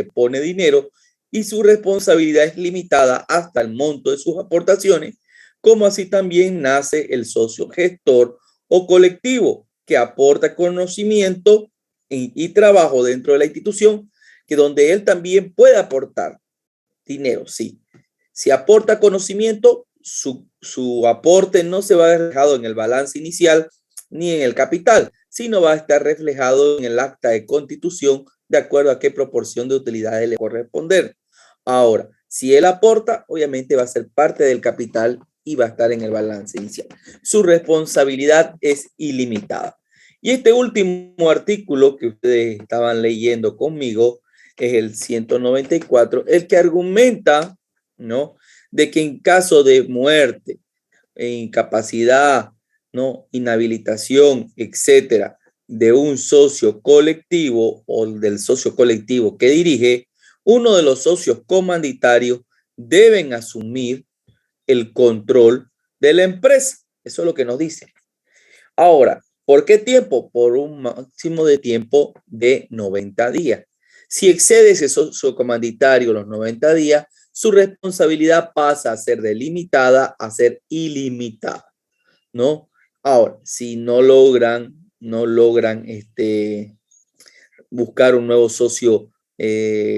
pone dinero y su responsabilidad es limitada hasta el monto de sus aportaciones, como así también nace el socio gestor o colectivo que aporta conocimiento y trabajo dentro de la institución, que donde él también puede aportar dinero, sí. Si aporta conocimiento, su aporte no se va a ver reflejado en el balance inicial ni en el capital, sino va a estar reflejado en el acta de constitución de acuerdo a qué proporción de utilidades le corresponder. Ahora, si él aporta, obviamente va a ser parte del capital y va a estar en el balance inicial. Su responsabilidad es ilimitada. Y este último artículo que ustedes estaban leyendo conmigo es el 194, el que argumenta, ¿no?, de que en caso de muerte, incapacidad, ¿no?, inhabilitación, etcétera, de un socio colectivo o del socio colectivo que dirige, uno de los socios comanditarios deben asumir el control de la empresa. Eso es lo que nos dice. Ahora, ¿por qué tiempo? Por un máximo de tiempo de 90 días. Si excede ese socio comanditario los 90 días, su responsabilidad pasa a ser delimitada a ser ilimitada, ¿no? Ahora, si no logran buscar un nuevo socio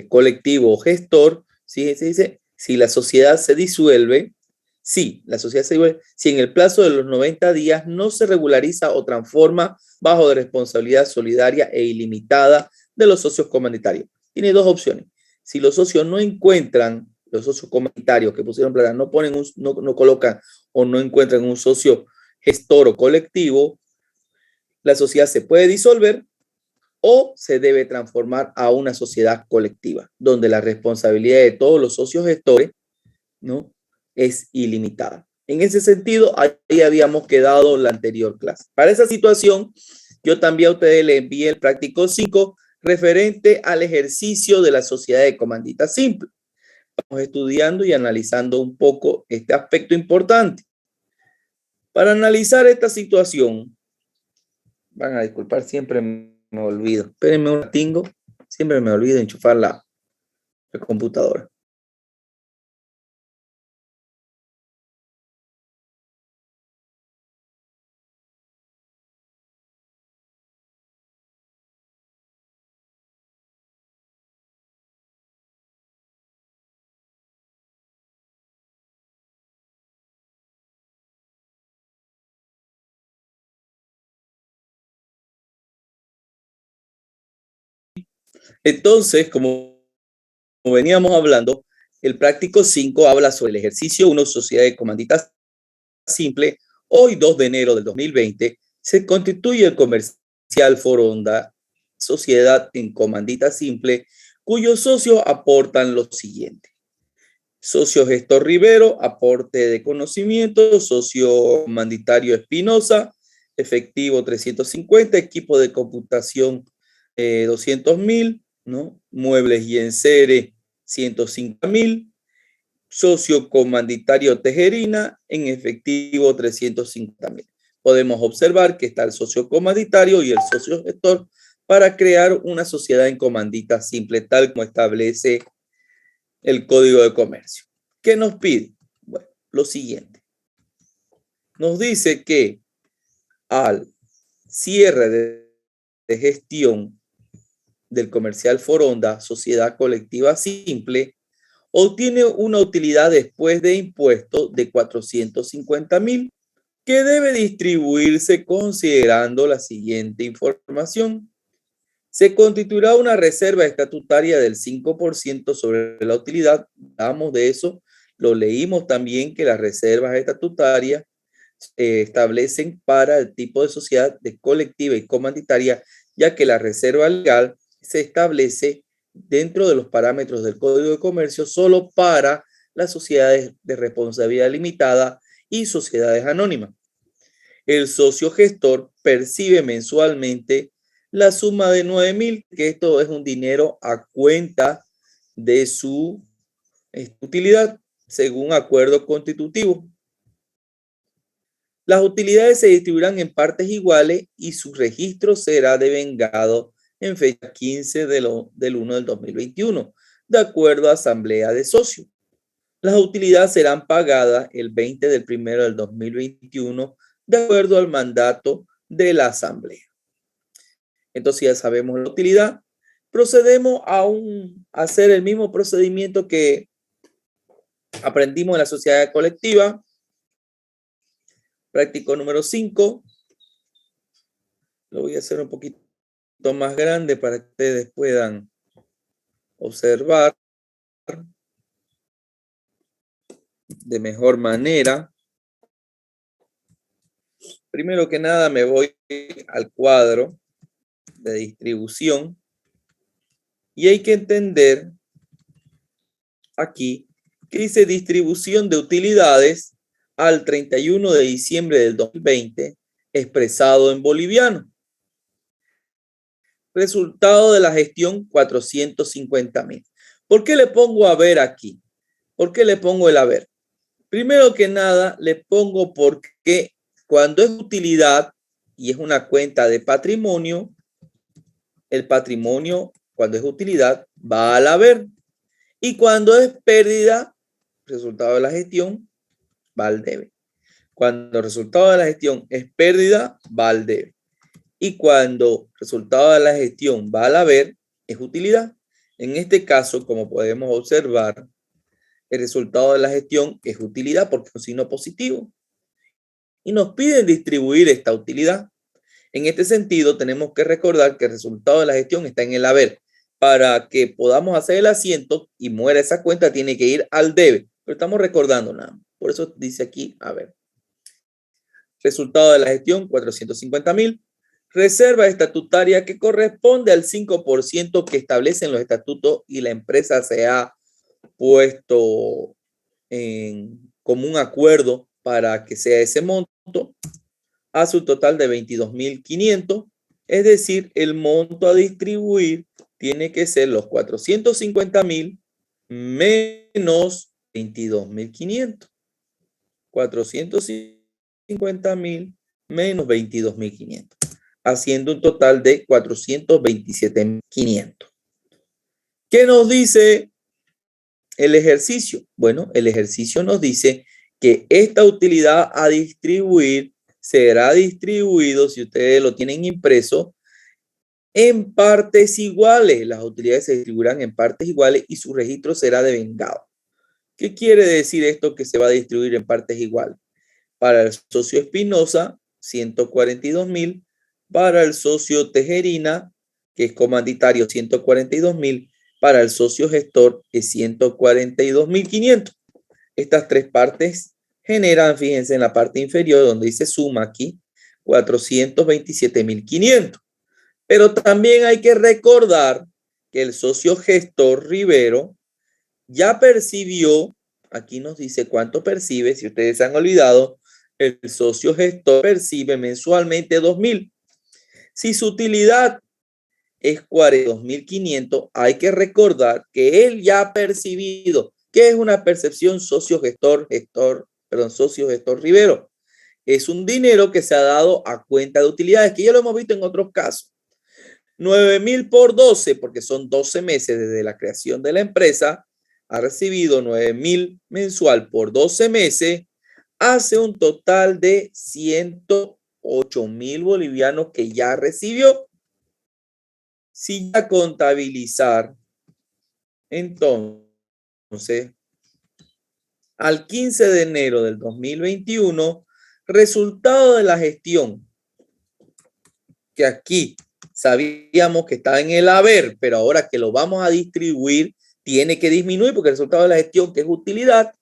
colectivo o gestor, ¿sí? Se dice, si la sociedad se disuelve, si en el plazo de los 90 días no se regulariza o transforma bajo de responsabilidad solidaria e ilimitada de los socios comunitarios. Tiene dos opciones. Si los socios no encuentran, los socios comunitarios que pusieron plata, no colocan o no encuentran un socio gestor o colectivo, la sociedad se puede disolver o se debe transformar a una sociedad colectiva, donde la responsabilidad de todos los socios gestores, ¿no?, es ilimitada. En ese sentido, ahí habíamos quedado la anterior clase. Para esa situación, yo también a ustedes les envié el práctico 5 referente al ejercicio de la sociedad de comandita simple. Vamos estudiando y analizando un poco este aspecto importante. Para analizar esta situación, van a disculpar, siempre me olvido. Espérenme un ratingo, siempre me olvido enchufar la computadora. Entonces, como veníamos hablando, el práctico 5 habla sobre el ejercicio de una sociedad de comandita simple. Hoy, 2 de enero del 2020, se constituye el comercial Foronda, sociedad en comandita simple, cuyos socios aportan lo siguiente. Socio gestor Rivero, aporte de conocimiento. Socio mandatario Espinosa, efectivo 350, equipo de computación 200,000, ¿no? Muebles y enseres 105,000. Socio comanditario Tejerina, en efectivo 350,000. Podemos observar que está el socio comanditario y el socio gestor para crear una sociedad en comandita simple, tal como establece el Código de Comercio. ¿Qué nos pide? Bueno, lo siguiente. Nos dice que al cierre de gestión del comercial Foronda, sociedad colectiva simple, obtiene una utilidad después de impuestos de 450,000, que debe distribuirse considerando la siguiente información. Se constituirá una reserva estatutaria del 5% sobre la utilidad. Hablamos de eso, lo leímos también, que las reservas estatutarias establecen para el tipo de sociedad de colectiva y comanditaria, ya que la reserva legal se establece dentro de los parámetros del Código de Comercio solo para las sociedades de responsabilidad limitada y sociedades anónimas. El socio gestor percibe mensualmente la suma de 9,000, que esto es un dinero a cuenta de su utilidad, según acuerdo constitutivo. Las utilidades se distribuirán en partes iguales y su registro será devengado en fecha 15 del 1 del 2021, de acuerdo a asamblea de socios. Las utilidades serán pagadas el 20 del 1 del 2021, de acuerdo al mandato de la asamblea. Entonces ya sabemos la utilidad. Procedemos a hacer el mismo procedimiento que aprendimos en la sociedad colectiva. Práctico número 5. Lo voy a hacer un poquito más grande para que ustedes puedan observar de mejor manera. Primero que nada me voy al cuadro de distribución y hay que entender aquí que dice distribución de utilidades al 31 de diciembre del 2020 expresado en boliviano. Resultado de la gestión 450,000. ¿Por qué le pongo haber aquí? ¿Por qué le pongo el haber? Primero que nada le pongo porque cuando es utilidad y es una cuenta de patrimonio, el patrimonio cuando es utilidad va al haber. Y cuando es pérdida, resultado de la gestión, va al debe. Cuando el resultado de la gestión es pérdida, va al debe. Y cuando el resultado de la gestión va al haber, es utilidad. En este caso, como podemos observar, el resultado de la gestión es utilidad porque es un signo positivo. Y nos piden distribuir esta utilidad. En este sentido, tenemos que recordar que el resultado de la gestión está en el haber. Para que podamos hacer el asiento y muera esa cuenta, tiene que ir al debe. Pero estamos recordando nada más. Por eso dice aquí, a ver. Resultado de la gestión, 450,000. Reserva estatutaria que corresponde al 5% que establecen los estatutos y la empresa se ha puesto en común acuerdo para que sea ese monto, hace un total de 22,500. Es decir, el monto a distribuir tiene que ser los 450,000 menos 22,500. 450,000 menos 22,500, haciendo un total de 427,500. ¿Qué nos dice el ejercicio? Bueno, el ejercicio nos dice que esta utilidad a distribuir será distribuido, si ustedes lo tienen impreso, en partes iguales. Las utilidades se distribuirán en partes iguales y su registro será devengado. ¿Qué quiere decir esto que se va a distribuir en partes iguales? Para el socio Espinosa, 142,000. Para el socio Tejerina, que es comanditario, 142,000. Para el socio gestor es 142,500. Estas tres partes generan, fíjense en la parte inferior donde dice suma aquí, 427,500. Pero también hay que recordar que el socio gestor Rivero ya percibió, aquí nos dice cuánto percibe, si ustedes se han olvidado, el socio gestor percibe mensualmente 2,000. Si su utilidad es 42,500, hay que recordar que él ya ha percibido. ¿Qué es una percepción socio gestor Rivero? Es un dinero que se ha dado a cuenta de utilidades, que ya lo hemos visto en otros casos. 9,000 por 12, porque son 12 meses desde la creación de la empresa, ha recibido 9,000 mensual por 12 meses, hace un total de 108,000 bolivianos que ya recibió. Si ya contabilizar, entonces, al 15 de enero del 2021, resultado de la gestión, que aquí sabíamos que estaba en el haber, pero ahora que lo vamos a distribuir, tiene que disminuir porque el resultado de la gestión, que es utilidad,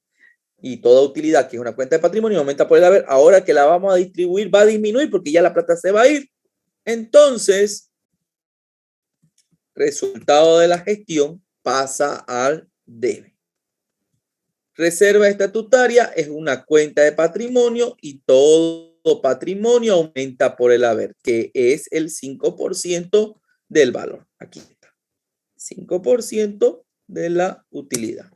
y toda utilidad, que es una cuenta de patrimonio, aumenta por el haber. Ahora que la vamos a distribuir, va a disminuir porque ya la plata se va a ir. Entonces, resultado de la gestión pasa al debe. Reserva estatutaria es una cuenta de patrimonio y todo patrimonio aumenta por el haber, que es el 5% del valor. Aquí está. 5% de la utilidad,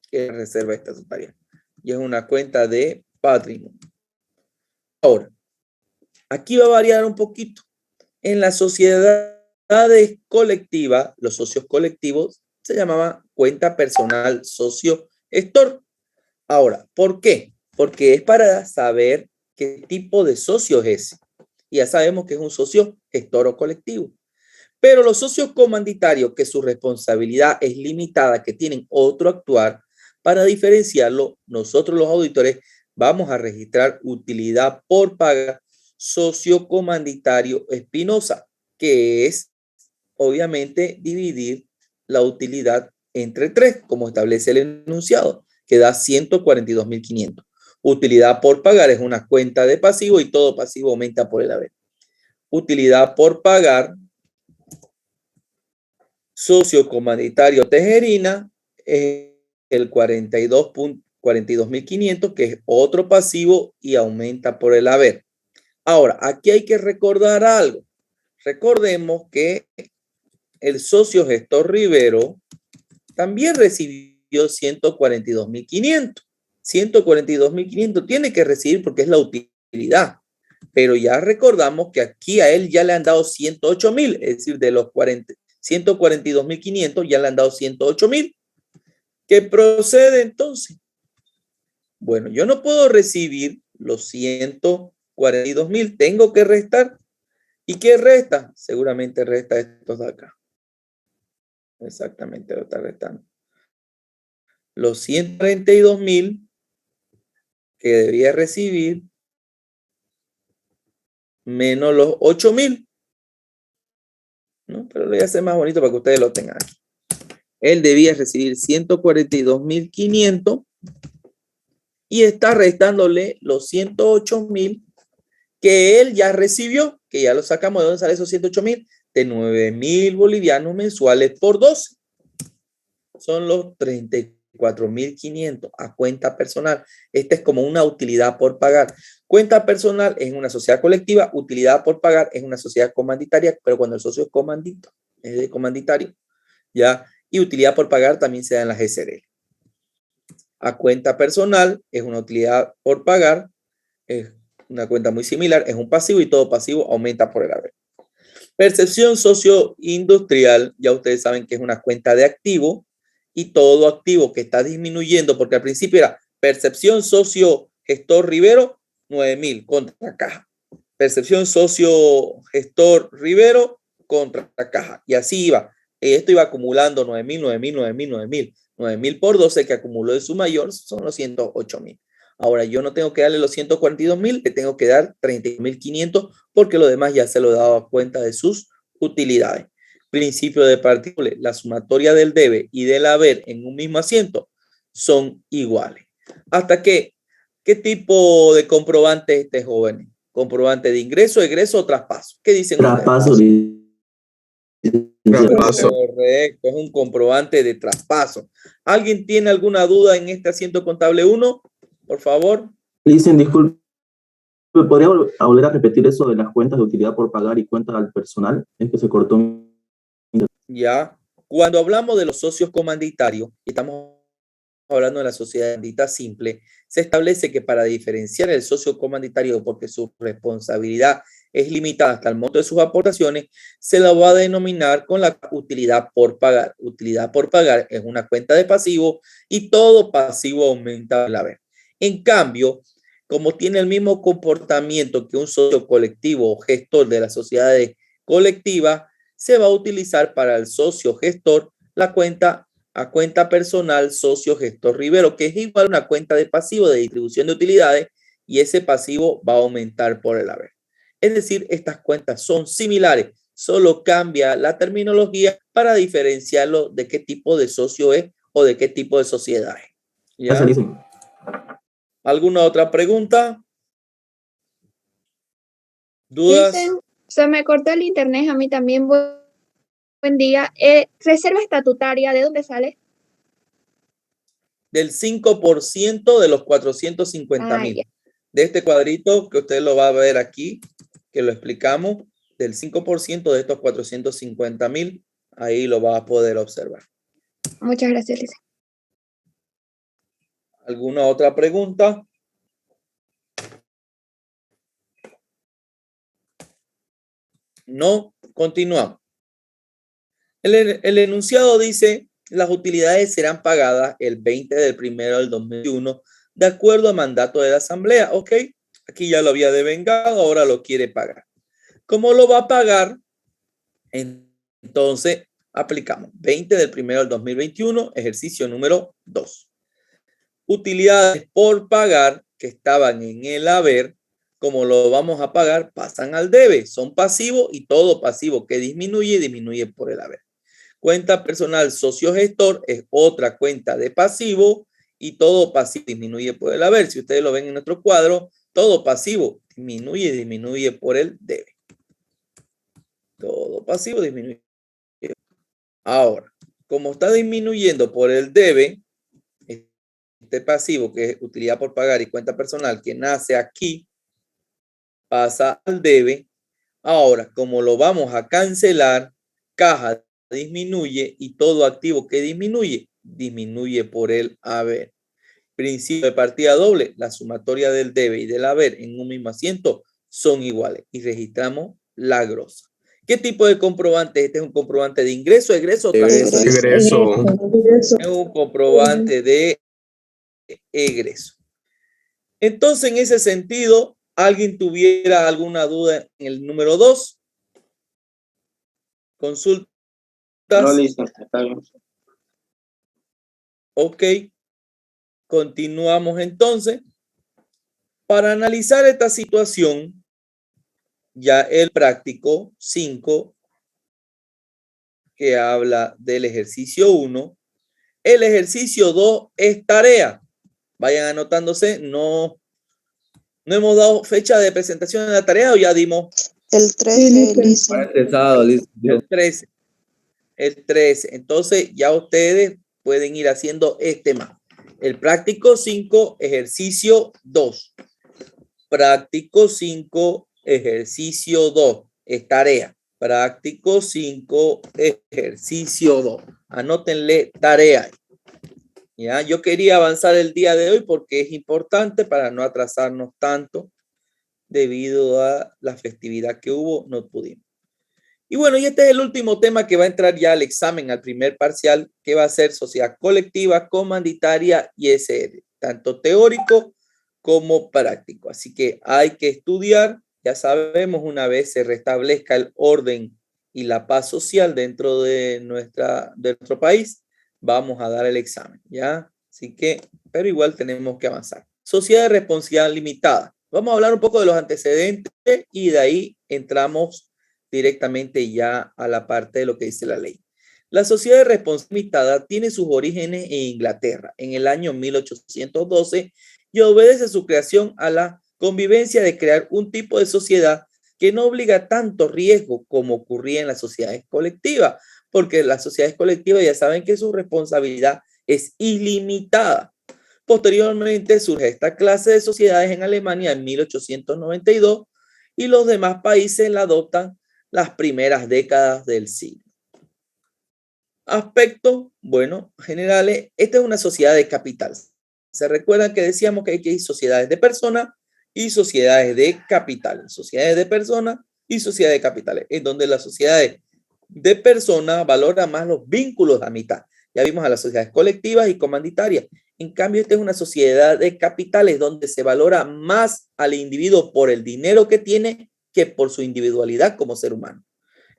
que es reserva estatutaria. Y es una cuenta de patrimonio. Ahora, aquí va a variar un poquito. En la sociedad colectivas, los socios colectivos, se llamaba cuenta personal socio gestor. Ahora, ¿por qué? Porque es para saber qué tipo de socio es ese. Y ya sabemos que es un socio gestor o colectivo. Pero los socios comanditarios, que su responsabilidad es limitada, que tienen otro actuar, para diferenciarlo, nosotros los auditores vamos a registrar utilidad por pagar socio comanditario Espinosa, que es obviamente dividir la utilidad entre 3, como establece el enunciado, que da 142.500. Utilidad por pagar es una cuenta de pasivo y todo pasivo aumenta por el haber. Utilidad por pagar socio comanditario Tejerina es el 42.500, que es otro pasivo y aumenta por el haber. Ahora, aquí hay que recordar algo. Recordemos que el socio gestor Rivero también recibió 142.500. 142.500 tiene que recibir porque es la utilidad. Pero ya recordamos que aquí a él ya le han dado 108.000, es decir, de los 142.500 ya le han dado 108.000. ¿Qué procede entonces? Bueno, yo no puedo recibir los 142.000, tengo que restar. ¿Y qué resta? Seguramente resta estos de acá. Exactamente, lo está restando. Los 142.000 que debía recibir menos los 8.000. ¿No? Pero lo voy a hacer más bonito para que ustedes lo tengan aquí. Él debía recibir 142.500 y está restándole los 108.000 que él ya recibió, que ya lo sacamos. ¿De dónde sale esos 108.000? De 9.000 bolivianos mensuales por 12. Son los 34.500 a cuenta personal. Esta es como una utilidad por pagar. Cuenta personal es una sociedad colectiva, utilidad por pagar es una sociedad comanditaria, pero cuando el socio es comandito, es de comanditario, ¿ya? Y utilidad por pagar también se da en las SRL. A cuenta personal es una utilidad por pagar, es una cuenta muy similar, es un pasivo y todo pasivo aumenta por el haber. Percepción socioindustrial, ya ustedes saben que es una cuenta de activo y todo activo que está disminuyendo, porque al principio era percepción socio gestor Rivero, 9.000 contra caja. Percepción socio gestor Rivero contra caja. Y así iba. Esto iba acumulando 9.000, 9.000, 9.000, 9.000. 9.000 por 12 que acumuló de su mayor son los 108.000. Ahora yo no tengo que darle los 142.000, le tengo que dar 30.500 porque lo demás ya se lo he dado a cuenta de sus utilidades. Principio de partículas, la sumatoria del debe y del haber en un mismo asiento son iguales. ¿Hasta qué tipo de comprobante este joven? ¿Comprobante de ingreso, egreso o traspaso? ¿Qué dicen traspaso, ustedes? Traspaso. Correcto, es un comprobante de traspaso. ¿Alguien tiene alguna duda en este asiento contable 1? Por favor. Dicen, disculpe, ¿podría volver a repetir eso de las cuentas de utilidad por pagar y cuentas al personal? Es que se cortó. Ya. Cuando hablamos de los socios comanditarios, estamos hablando de la sociedad comandita simple, se establece que para diferenciar el socio comanditario porque su responsabilidad es limitada hasta el monto de sus aportaciones, se la va a denominar con la utilidad por pagar. Utilidad por pagar es una cuenta de pasivo y todo pasivo aumenta a la vez. En cambio, como tiene el mismo comportamiento que un socio colectivo o gestor de las sociedades colectivas, se va a utilizar para el socio gestor la cuenta a cuenta personal socio gestor Rivero, que es igual a una cuenta de pasivo de distribución de utilidades y ese pasivo va a aumentar por el haber. Es decir, estas cuentas son similares, solo cambia la terminología para diferenciarlo de qué tipo de socio es o de qué tipo de sociedad es. ¿Ya? ¿Alguna otra pregunta? ¿Dudas? Dicen, se me cortó el internet a mí también. Buen día. Reserva estatutaria, ¿de dónde sale? Del 5% de los 450.000. De este cuadrito que usted lo va a ver aquí, que lo explicamos, del 5% de estos 450.000, ahí lo va a poder observar. Muchas gracias, Lisa. ¿Alguna otra pregunta? No, continuamos. El enunciado dice, las utilidades serán pagadas el 20 del primero del 2021 de acuerdo a mandato de la Asamblea. Ok, aquí ya lo había devengado, ahora lo quiere pagar. ¿Cómo lo va a pagar? Entonces, aplicamos 20 del primero del 2021, ejercicio número 2. Utilidades por pagar que estaban en el haber, como lo vamos a pagar, pasan al debe. Son pasivos y todo pasivo que disminuye por el haber. Cuenta personal socio gestor es otra cuenta de pasivo y todo pasivo disminuye por el haber. Si ustedes lo ven en nuestro cuadro, todo pasivo disminuye por el debe. Todo pasivo disminuye. Ahora, como está disminuyendo por el debe, este pasivo que es utilidad por pagar y cuenta personal que nace aquí, pasa al debe. Ahora, como lo vamos a cancelar, caja disminuye y todo activo que disminuye por el haber. Principio de partida doble, la sumatoria del debe y del haber en un mismo asiento son iguales y registramos la grosa. ¿Qué tipo de comprobante? Este es un comprobante de ingreso, egreso o transferencia. Egreso. Es un comprobante de egreso. Entonces, en ese sentido, ¿alguien tuviera alguna duda en el número 2? Consultas. No, listo, está bien. Ok. Continuamos entonces. Para analizar esta situación, ya el práctico 5, que habla del ejercicio 1, el ejercicio 2 es tarea. Vayan anotándose, no hemos dado fecha de presentación de la tarea o ya dimos. El 13, listo. El 13. El 13. Entonces ya ustedes pueden ir haciendo este más. El práctico 5, ejercicio 2. Práctico 5, ejercicio 2. Es tarea. Práctico 5, ejercicio 2. Anótenle tarea. Ya, yo quería avanzar el día de hoy porque es importante para no atrasarnos tanto debido a la festividad que hubo, no pudimos. Y bueno, y este es el último tema que va a entrar ya al examen, al primer parcial, que va a ser sociedad colectiva, comanditaria y SR, tanto teórico como práctico. Así que hay que estudiar, ya sabemos, una vez se restablezca el orden y la paz social dentro de nuestro país, vamos a dar el examen, ¿ya? Así que, pero igual tenemos que avanzar. Sociedad de responsabilidad limitada. Vamos a hablar un poco de los antecedentes y de ahí entramos directamente ya a la parte de lo que dice la ley. La sociedad de responsabilidad limitada tiene sus orígenes en Inglaterra en el año 1812 y obedece su creación a la convivencia de crear un tipo de sociedad que no obliga tanto riesgo como ocurría en las sociedades colectivas, porque las sociedades colectivas ya saben que su responsabilidad es ilimitada. Posteriormente surge esta clase de sociedades en Alemania en 1892 y los demás países la adoptan las primeras décadas del siglo. Aspectos, bueno, generales, esta es una sociedad de capital. Se recuerdan que decíamos que hay sociedades de personas y sociedades de capitales. Sociedades de personas y sociedades de capitales, en donde las sociedades de personas valoran más los vínculos de amistad. Ya vimos a las sociedades colectivas y comanditarias. En cambio, esta es una sociedad de capitales donde se valora más al individuo por el dinero que tiene que por su individualidad como ser humano.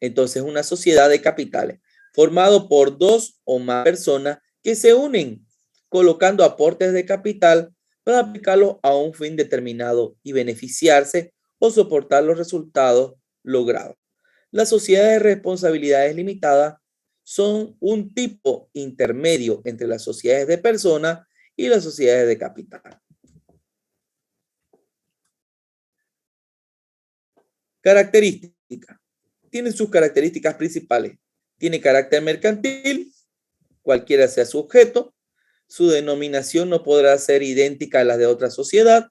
Entonces, una sociedad de capitales formado por dos o más personas que se unen colocando aportes de capital para aplicarlo a un fin determinado y beneficiarse o soportar los resultados logrados. Las sociedades de responsabilidades limitadas son un tipo intermedio entre las sociedades de personas y las sociedades de capital. Características. Tienen sus características principales. Tiene carácter mercantil, cualquiera sea su objeto. Su denominación no podrá ser idéntica a la de otra sociedad.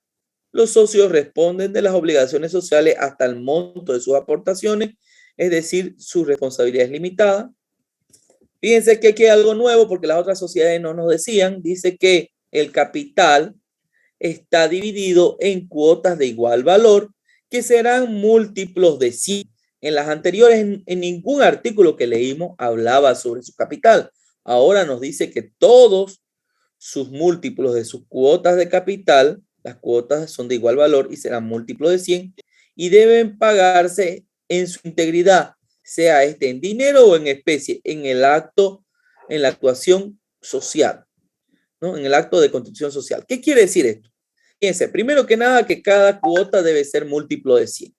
Los socios responden de las obligaciones sociales hasta el monto de sus aportaciones, es decir, su responsabilidad es limitada. Fíjense que aquí hay algo nuevo porque las otras sociedades no nos decían. Dice que el capital está dividido en cuotas de igual valor que serán múltiplos de 100. En las anteriores, en ningún artículo que leímos hablaba sobre su capital. Ahora nos dice que todos sus múltiplos de sus cuotas de capital, las cuotas son de igual valor y serán múltiplos de 100 y deben pagarse en su integridad, sea este en dinero o en especie, en el acto, en la actuación social, ¿no? En el acto de constitución social. ¿Qué quiere decir esto? Fíjense, primero que nada que cada cuota debe ser múltiplo de 100,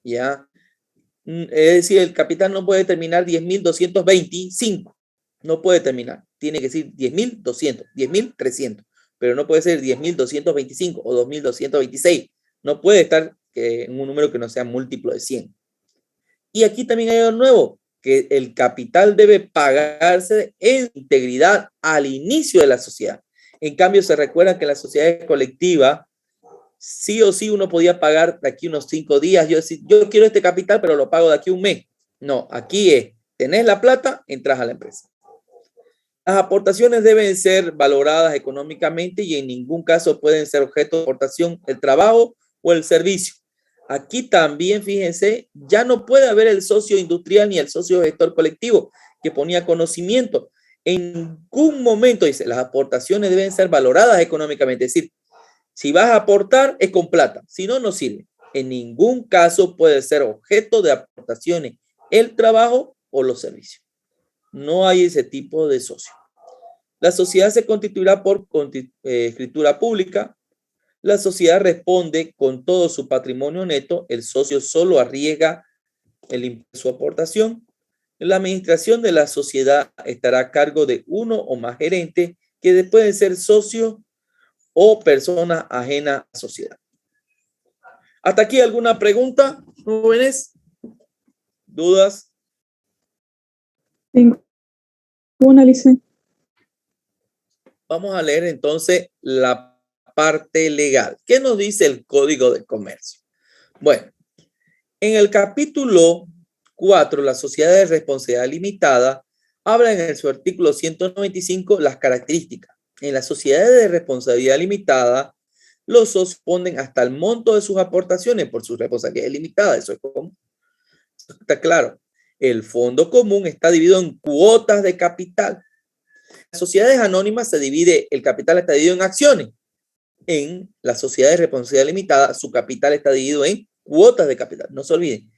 ¿ya? Es decir, el capital no puede terminar 10.225, no puede terminar, tiene que decir 10.200, 10.300, pero no puede ser 10.225 o 2.226, no puede estar en un número que no sea múltiplo de 100. Y aquí también hay algo nuevo, que el capital debe pagarse en integridad al inicio de la sociedad. En cambio, se recuerda que en la sociedad colectiva, sí o sí uno podía pagar de aquí unos 5 días. Yo quiero este capital, pero lo pago de aquí un mes. No, aquí es, tenés la plata, entras a la empresa. Las aportaciones deben ser valoradas económicamente y en ningún caso pueden ser objeto de aportación el trabajo o el servicio. Aquí también, fíjense, ya no puede haber el socio industrial ni el socio gestor colectivo que ponía conocimiento. En ningún momento dice, las aportaciones deben ser valoradas económicamente. Es decir, si vas a aportar es con plata, si no, no sirve. En ningún caso puede ser objeto de aportaciones el trabajo o los servicios. No hay ese tipo de socio. La sociedad se constituirá por escritura pública. La sociedad responde con todo su patrimonio neto. El socio solo arriesga el impuesto de su aportación. La administración de la sociedad estará a cargo de uno o más gerentes que pueden ser socios o personas ajenas a la sociedad. ¿Hasta aquí alguna pregunta, jóvenes? ¿Dudas? Ninguna, lice. Vamos a leer entonces la parte legal. ¿Qué nos dice el Código de Comercio? Bueno, en el capítulo 4, la sociedad de responsabilidad limitada, habla en su artículo 195 las características. En las sociedades de responsabilidad limitada, los socios ponen hasta el monto de sus aportaciones por su responsabilidad limitada. Eso es común. Está claro. El fondo común está dividido en cuotas de capital. En las sociedades anónimas el capital está dividido en acciones. En las sociedades de responsabilidad limitada, su capital está dividido en cuotas de capital. No se olviden.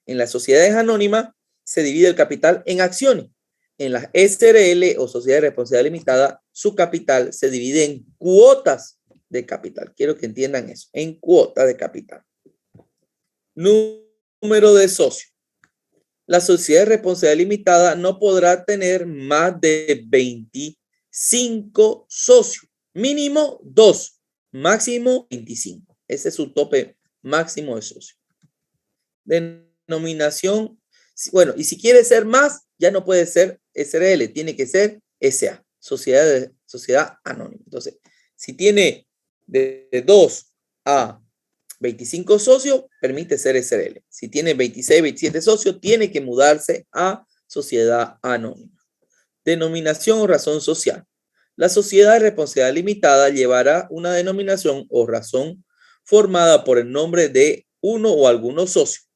En las sociedades anónimas se divide el capital en acciones. En las SRL o sociedades de responsabilidad limitada, su capital se divide en cuotas de capital. Quiero que entiendan eso, en cuotas de capital. Número de socios. La sociedad de responsabilidad limitada no podrá tener más de 25 socios. Mínimo 2, máximo 25. Ese es su tope máximo de socios. Denominación, bueno, y si quiere ser más, ya no puede ser SRL, tiene que ser SA, sociedad anónima. Entonces, si tiene de 2 a 25 socios, permite ser SRL. Si tiene 26, 27 socios, tiene que mudarse a sociedad anónima. Denominación o razón social. La sociedad de responsabilidad limitada llevará una denominación o razón formada por el nombre de uno o algunos socios.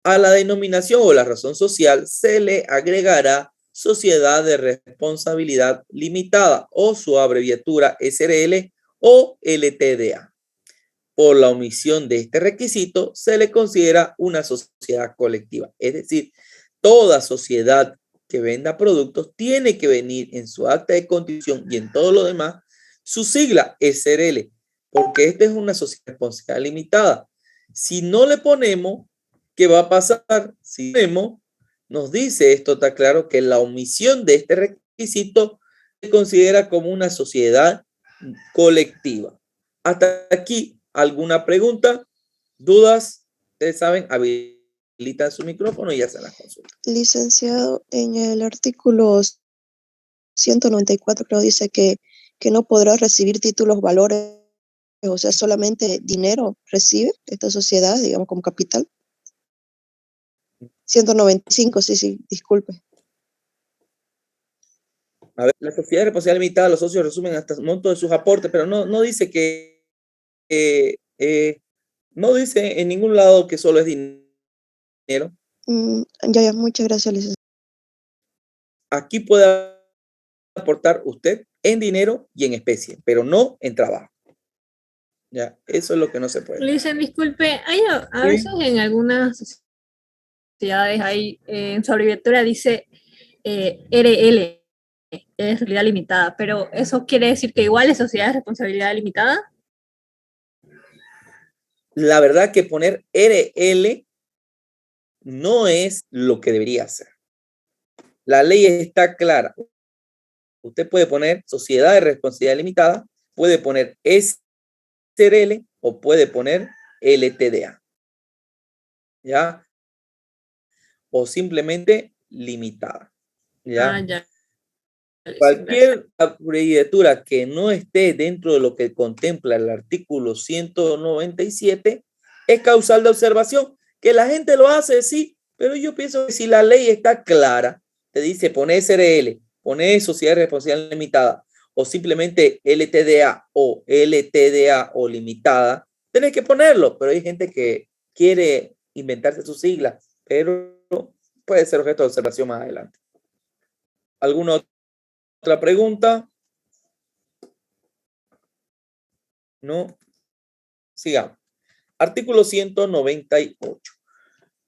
A la denominación o la razón social se le agregará sociedad de responsabilidad limitada o su abreviatura SRL o LTDA. Por la omisión de este requisito, se le considera una sociedad colectiva. Es decir, toda sociedad que venda productos tiene que venir en su acta de constitución y en todo lo demás su sigla SRL, porque esta es una sociedad de responsabilidad limitada. Si no le ponemos, ¿qué va a pasar? Si ponemos, nos dice, esto está claro, que la omisión de este requisito se considera como una sociedad colectiva. Hasta aquí, ¿alguna pregunta? ¿Dudas? Ustedes saben, habilitan su micrófono y ya se las consultan. Licenciado, en el artículo 194 creo dice que no podrá recibir títulos, valores, o sea, solamente dinero recibe esta sociedad, digamos, como capital. 195, sí, disculpe. A ver, la sociedad de responsabilidad limitada, los socios resumen hasta el monto de sus aportes, pero no dice no dice en ningún lado que solo es dinero. Ya, muchas gracias, licenciado. Aquí puede aportar usted en dinero y en especie, pero no en trabajo. Ya, eso es lo que no se puede. Licenciado, disculpe, hay a veces en algunas sociedades hay, en su abreviatura dice RL, es realidad limitada, pero ¿eso quiere decir que igual es sociedad de responsabilidad limitada? La verdad que poner RL no es lo que debería ser. La ley está clara. Usted puede poner sociedad de responsabilidad limitada, puede poner SRL o puede poner LTDA. ¿Ya? O simplemente limitada. ¿Ya? Ya. Cualquier abreviatura que no esté dentro de lo que contempla el artículo 197 es causal de observación. Que la gente lo hace, sí, pero yo pienso que si la ley está clara, te dice poner SRL, poner sociedad de responsabilidad limitada o simplemente LTDA o limitada, tenés que ponerlo, pero hay gente que quiere inventarse sus siglas, pero puede ser objeto de observación más adelante. ¿Alguna otra pregunta? No. Sigamos. Artículo 198.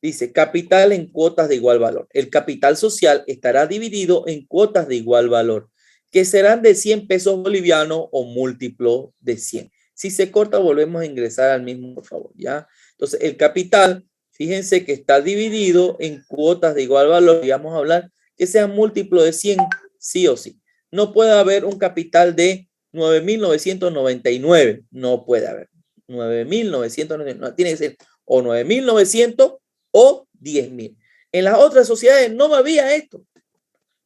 Dice, capital en cuotas de igual valor. El capital social estará dividido en cuotas de igual valor, que serán de 100 pesos bolivianos o múltiplo de 100. Si se corta, volvemos a ingresar al mismo, por favor, ¿ya? Entonces, el capital, fíjense que está dividido en cuotas de igual valor, y vamos a hablar que sean múltiplo de 100, sí o sí. No puede haber un capital de 9.999, no puede haber. 9.999, tiene que ser o 9.900 o 10.000. En las otras sociedades no había esto.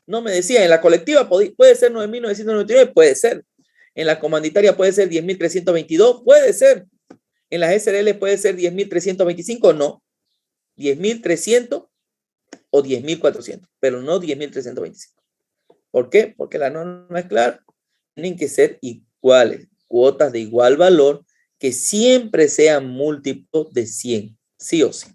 No me decía, en la colectiva puede ser 9.999, puede ser. En la comanditaria puede ser 10.322, puede ser. En las SRL puede ser 10.325, no. 10.300 o 10.400, pero no 10.325. ¿Por qué? Porque la norma es clara. Tienen que ser iguales, cuotas de igual valor que siempre sean múltiplos de 100, sí o sí.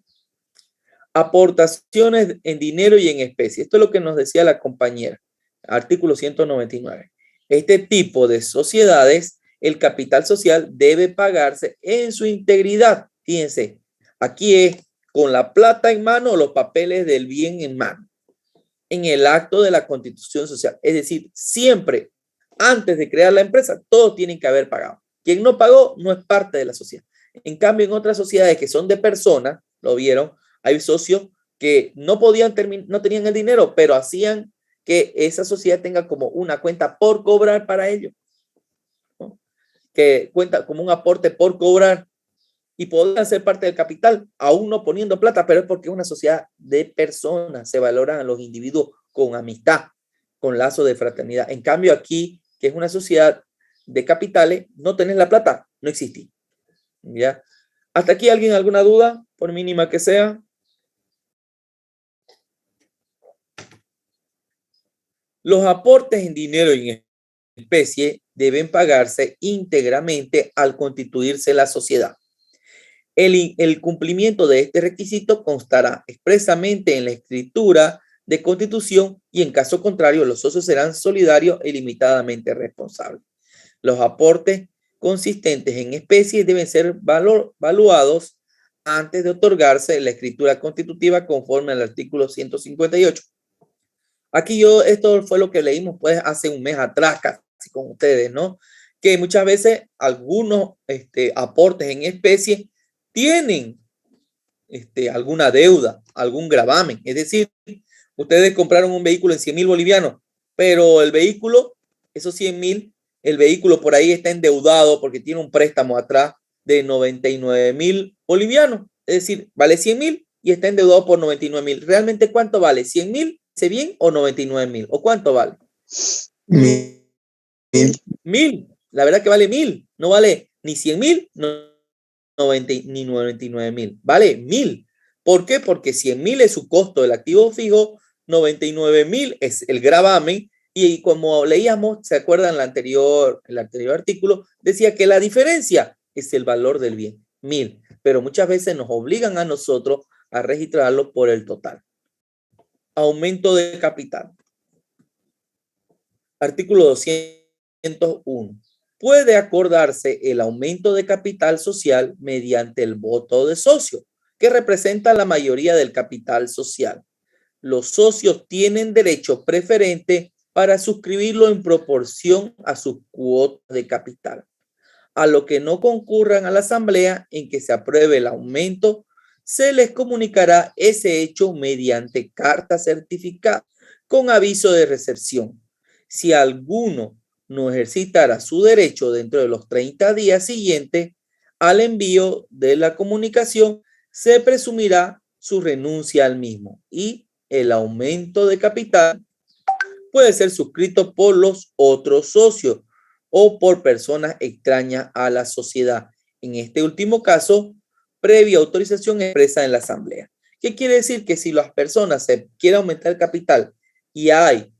Aportaciones en dinero y en especie. Esto es lo que nos decía la compañera. Artículo 199. Este tipo de sociedades, el capital social debe pagarse en su integridad. Fíjense, aquí es con la plata en mano o los papeles del bien en mano. En el acto de la constitución social. Es decir, siempre antes de crear la empresa, todos tienen que haber pagado. Quien no pagó no es parte de la sociedad. En cambio, en otras sociedades que son de personas, lo vieron, hay socios que no podían no tenían el dinero, pero hacían que esa sociedad tenga como una cuenta por cobrar para ellos, ¿no? Que cuenta como un aporte por cobrar y podían ser parte del capital, aún no poniendo plata, pero es porque es una sociedad de personas, se valoran a los individuos con amistad, con lazo de fraternidad. En cambio aquí, que es una sociedad de capitales, no tenés la plata, no existe. ¿Ya? ¿Hasta aquí alguien alguna duda, por mínima que sea? Los aportes en dinero y en especie deben pagarse íntegramente al constituirse la sociedad. El cumplimiento de este requisito constará expresamente en la escritura de constitución y en caso contrario los socios serán solidarios e ilimitadamente responsables. Los aportes consistentes en especie deben ser valuados antes de otorgarse la escritura constitutiva conforme al artículo 158. Aquí esto fue lo que leímos pues hace un mes atrás casi con ustedes, ¿no? Que muchas veces algunos aportes en especie tienen alguna deuda, algún gravamen. Es decir, ustedes compraron un vehículo en 100.000 bolivianos, pero el vehículo, esos 100.000, el vehículo por ahí está endeudado porque tiene un préstamo atrás de 99.000 bolivianos. Es decir, vale 100.000 y está endeudado por 99.000. ¿Realmente cuánto vale? ¿100.000? ¿Se bien o 99.000? ¿O cuánto vale? 1.000. La verdad que vale 1.000. No vale ni 100.000, ni 99.000. Vale 1.000. ¿Por qué? Porque 100.000 es su costo del activo fijo, 99.000 es el gravamen, y como leíamos, ¿se acuerdan el anterior artículo? Decía que la diferencia es el valor del bien, 1.000. Pero muchas veces nos obligan a nosotros a registrarlo por el total. Aumento de capital. Artículo 201. Puede acordarse el aumento de capital social mediante el voto de socio, que representa la mayoría del capital social. Los socios tienen derecho preferente para suscribirlo en proporción a sus cuotas de capital. A lo que no concurran a la asamblea en que se apruebe el aumento, se les comunicará ese hecho mediante carta certificada con aviso de recepción. Si alguno no ejercitara su derecho dentro de los 30 días siguientes al envío de la comunicación, se presumirá su renuncia al mismo y el aumento de capital puede ser suscrito por los otros socios o por personas extrañas a la sociedad. En este último caso, previa autorización expresa en la asamblea. ¿Qué quiere decir? Que si las personas se quieren aumentar el capital y hay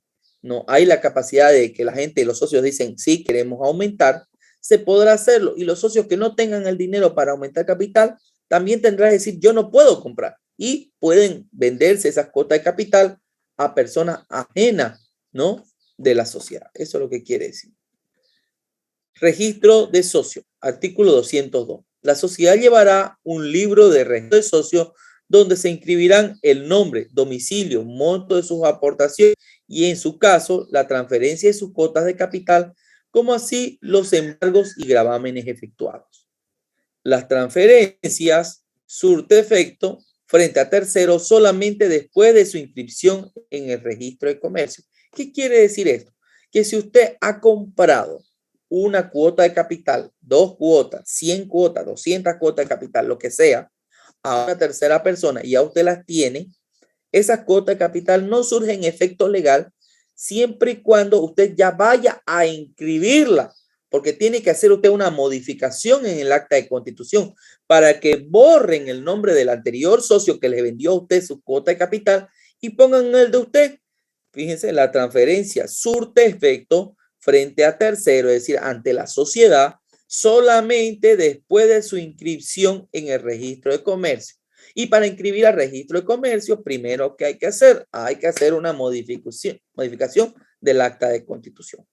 la capacidad de que la gente, los socios dicen, sí, queremos aumentar, se podrá hacerlo. Y los socios que no tengan el dinero para aumentar capital, también tendrán que decir, yo no puedo comprar. Y pueden venderse esas cuotas de capital a personas ajenas, ¿no?, de la sociedad. Eso es lo que quiere decir. Registro de socios. Artículo 202. La sociedad llevará un libro de registro de socios donde se inscribirán el nombre, domicilio, monto de sus aportaciones y, en su caso, la transferencia de sus cuotas de capital, como así los embargos y gravámenes efectuados. Las transferencias surte efecto frente a terceros solamente después de su inscripción en el registro de comercio. ¿Qué quiere decir esto? Que si usted ha comprado una cuota de capital, 2 cuotas, 100 cuotas, 200 cuotas de capital, lo que sea, a una tercera persona y ya usted las tiene, esas cuotas de capital no surgen en efecto legal siempre y cuando usted ya vaya a inscribirla, porque tiene que hacer usted una modificación en el acta de constitución para que borren el nombre del anterior socio que le vendió a usted su cuota de capital y pongan el de usted. Fíjense, la transferencia surte efecto frente a tercero, es decir, ante la sociedad, solamente después de su inscripción en el registro de comercio. Y para inscribir al registro de comercio, primero que hay que hacer una modificación del acta de constitución.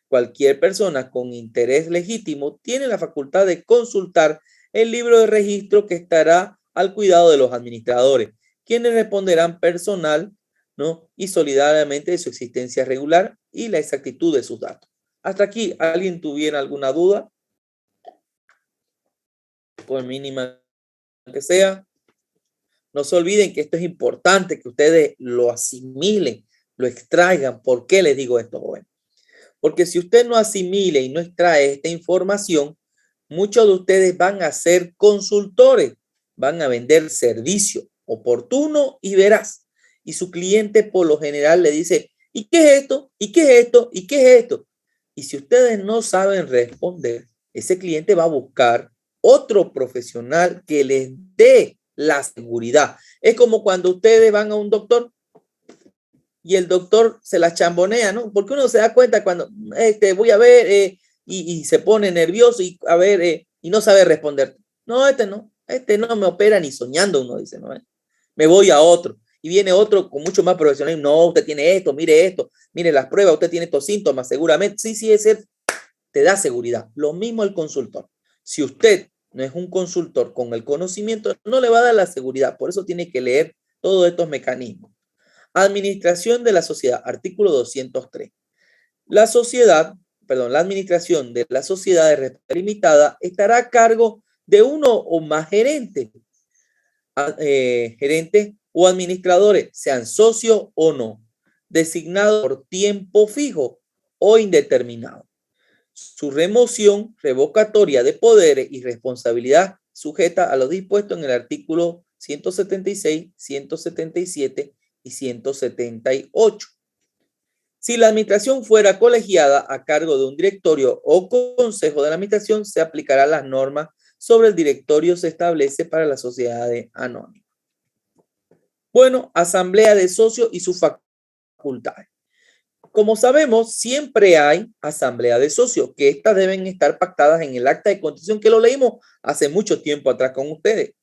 Cualquier persona con interés legítimo tiene la facultad de consultar el libro de registro que estará al cuidado de los administradores, quienes responderán personal, ¿no?, y solidariamente de su existencia regular y la exactitud de sus datos. Hasta aquí, ¿alguien tuviera alguna duda? Por mínima que sea. No se olviden que esto es importante, que ustedes lo asimilen, lo extraigan. ¿Por qué les digo esto, joven? Porque si usted no asimile y no extrae esta información, muchos de ustedes van a ser consultores, van a vender servicio oportuno y veraz. Y su cliente por lo general le dice, ¿y qué es esto? ¿Y qué es esto? ¿Y qué es esto? Y si ustedes no saben responder, ese cliente va a buscar otro profesional que les dé la seguridad. Es como cuando ustedes van a un doctor y el doctor se la chambonea, ¿no? Porque uno se da cuenta cuando voy a ver y se pone nervioso y a ver y no sabe responder. No, este no me opera ni soñando, uno dice, ¿no? Me voy a otro. Y viene otro con mucho más profesional. No, usted tiene esto, mire las pruebas, usted tiene estos síntomas, seguramente. Sí, ese te da seguridad. Lo mismo el consultor. Si usted no es un consultor con el conocimiento, no le va a dar la seguridad. Por eso tiene que leer todos estos mecanismos. Administración de la sociedad, artículo 203. La administración de la sociedad de responsabilidad limitada estará a cargo de uno o más gerentes o administradores, sean socios o no, designados por tiempo fijo o indeterminado. Su remoción revocatoria de poderes y responsabilidad sujeta a lo dispuesto en el artículo 176, 177 y 178. Si la administración fuera colegiada a cargo de un directorio o consejo de la administración, se aplicarán las normas sobre el directorio se establece para las sociedades anónimas. Bueno, asamblea de socios y sus facultades. Como sabemos, siempre hay asamblea de socios, que estas deben estar pactadas en el acta de constitución, que lo leímos hace mucho tiempo atrás con ustedes.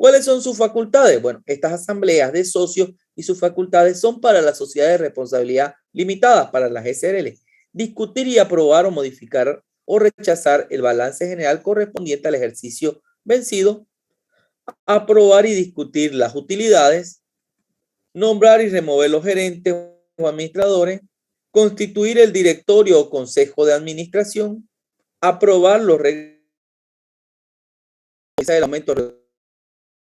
¿Cuáles son sus facultades? Bueno, estas asambleas de socios y sus facultades son para las sociedades de responsabilidad limitada, para las SRL. Discutir y aprobar o modificar o rechazar el balance general correspondiente al ejercicio vencido, aprobar y discutir las utilidades, nombrar y remover los gerentes o administradores, constituir el directorio o consejo de administración, aprobar los reglas del aumento o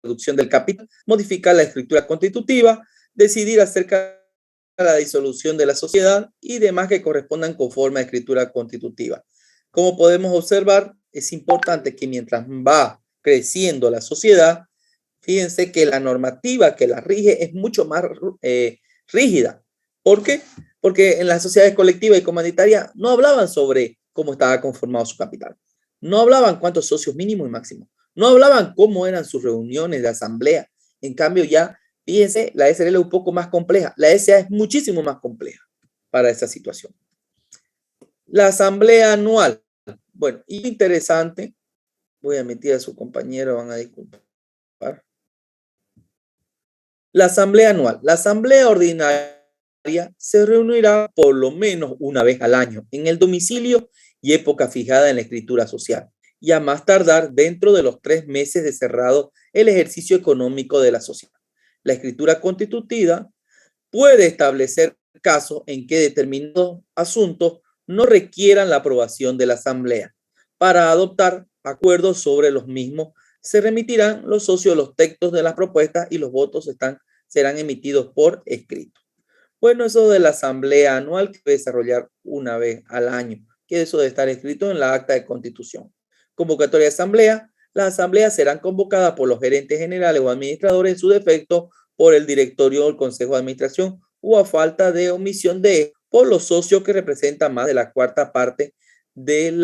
reducción del capital, modificar la escritura constitutiva, decidir acerca de la disolución de la sociedad y demás que correspondan conforme a escritura constitutiva. Como podemos observar, es importante que mientras va creciendo la sociedad, fíjense que la normativa que la rige es mucho más rígida. ¿Por qué? Porque en las sociedades colectivas y comunitarias no hablaban sobre cómo estaba conformado su capital. No hablaban cuántos socios mínimos y máximos. No hablaban cómo eran sus reuniones de asamblea. En cambio, ya, fíjense, la SRL es un poco más compleja. La SA es muchísimo más compleja para esa situación. La asamblea anual. Bueno, interesante. Voy a meter a su compañero, van a disculpar. La asamblea anual. La asamblea ordinaria se reunirá por lo menos una vez al año en el domicilio y época fijada en la escritura social, y a más tardar dentro de los 3 meses de cerrado el ejercicio económico de la sociedad. La escritura constitutiva puede establecer casos en que determinados asuntos no requieran la aprobación de la asamblea. Para adoptar acuerdos sobre los mismos, se remitirán los socios los textos de las propuestas y los votos serán emitidos por escrito. Bueno, eso de la asamblea anual que debe desarrollar una vez al año, que eso debe estar escrito en la acta de constitución. Convocatoria de asamblea. Las asambleas serán convocadas por los gerentes generales o administradores, en su defecto por el directorio o el consejo de administración, o a falta de omisión por los socios que representan más de la cuarta parte del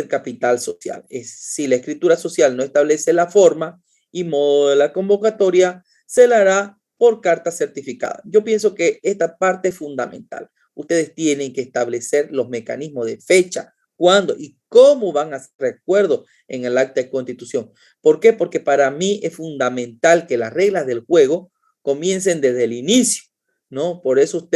capital social. Si la escritura social no establece la forma y modo de la convocatoria, se la hará por carta certificada. Yo pienso que esta parte es fundamental. Ustedes tienen que establecer los mecanismos de fecha, cuándo y cómo van a hacer recuerdo en el acta de constitución. ¿Por qué? Porque para mí es fundamental que las reglas del juego comiencen desde el inicio, ¿no? Por eso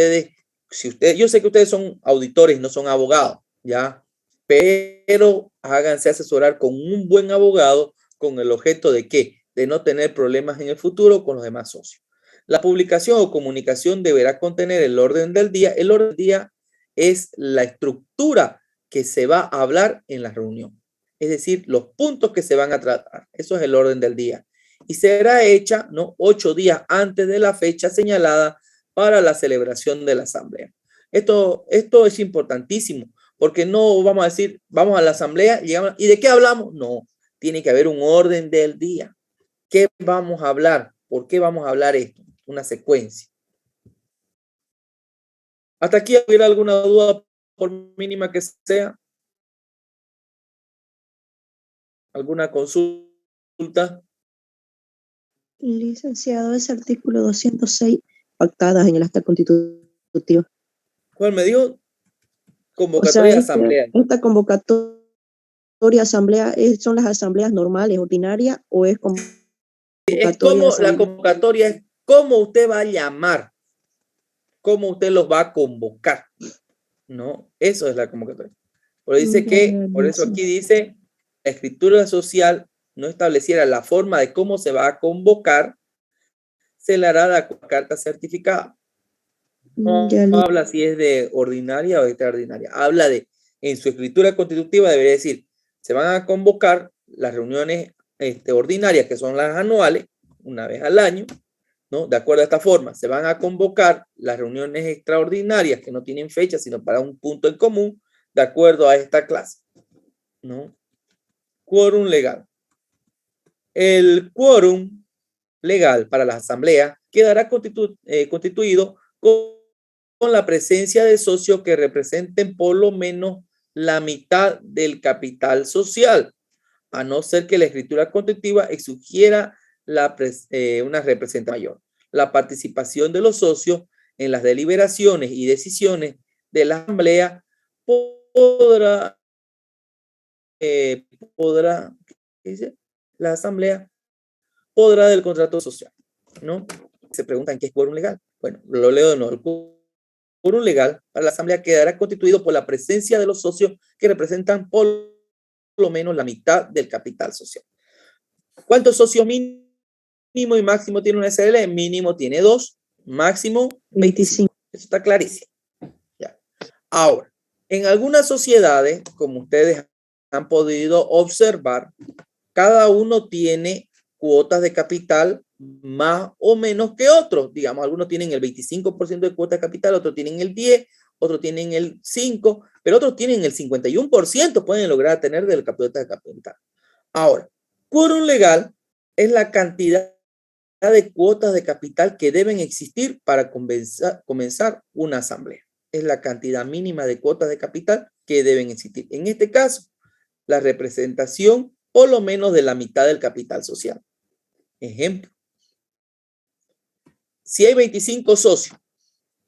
yo sé que ustedes son auditores, no son abogados, ¿ya? Pero háganse asesorar con un buen abogado con el objeto de ¿qué? De no tener problemas en el futuro con los demás socios. La publicación o comunicación deberá contener el orden del día. El orden del día es la estructura que se va a hablar en la reunión. Es decir, los puntos que se van a tratar. Eso es el orden del día. Y será hecha, ¿no? 8 días antes de la fecha señalada para la celebración de la asamblea. Esto es importantísimo, porque no vamos a decir, vamos a la asamblea ¿y de qué hablamos? No, tiene que haber un orden del día. ¿Qué vamos a hablar? ¿Por qué vamos a hablar esto? Una secuencia. ¿Hasta aquí hubiera alguna duda, por mínima que sea? ¿Alguna consulta? Licenciado, ese artículo 206, pactadas en el acta constitutiva. ¿Cuál me dio? O Convocatoria sea, de asamblea. esta convocatoria asamblea son las asambleas normales, ordinarias, o es convocatoria Es como la convocatoria es cómo usted va a llamar, cómo usted los va a convocar, ¿no? Eso es la convocatoria. Por eso aquí dice, la escritura social no estableciera la forma de cómo se va a convocar, se le hará la carta certificada. No habla si es de ordinaria o extraordinaria. Habla de, en su escritura constitutiva debería decir, se van a convocar las reuniones ordinarias, que son las anuales, una vez al año, ¿no? De acuerdo a esta forma, se van a convocar las reuniones extraordinarias que no tienen fecha, sino para un punto en común, de acuerdo a esta clase, ¿no? Quórum legal. El quórum legal para las asambleas quedará constituido con la presencia de socios que representen por lo menos la mitad del capital social, a no ser que la escritura constitutiva exigiera una representación mayor. La participación de los socios en las deliberaciones y decisiones de la asamblea la asamblea podrá del contrato social, ¿no? Se preguntan qué es quórum legal. Bueno, lo leo de nuevo. El quórum legal para la asamblea quedará constituido por la presencia de los socios que representan por lo menos la mitad del capital social. ¿Cuántos socios mínimo y máximo tiene una SRL? Mínimo tiene 2, máximo 25. Eso está clarísimo. Ya. Ahora, en algunas sociedades, como ustedes han podido observar, cada uno tiene cuotas de capital más o menos que otros. Digamos, algunos tienen el 25% de cuota de capital, otros tienen el 10%, otros tienen el 5%, pero otros tienen el 51%, pueden lograr tener del capital de capital. Ahora, quórum legal es la cantidad de cuotas de capital que deben existir para comenzar una asamblea. Es la cantidad mínima de cuotas de capital que deben existir. En este caso, la representación por lo menos de la mitad del capital social. Ejemplo, si hay 25 socios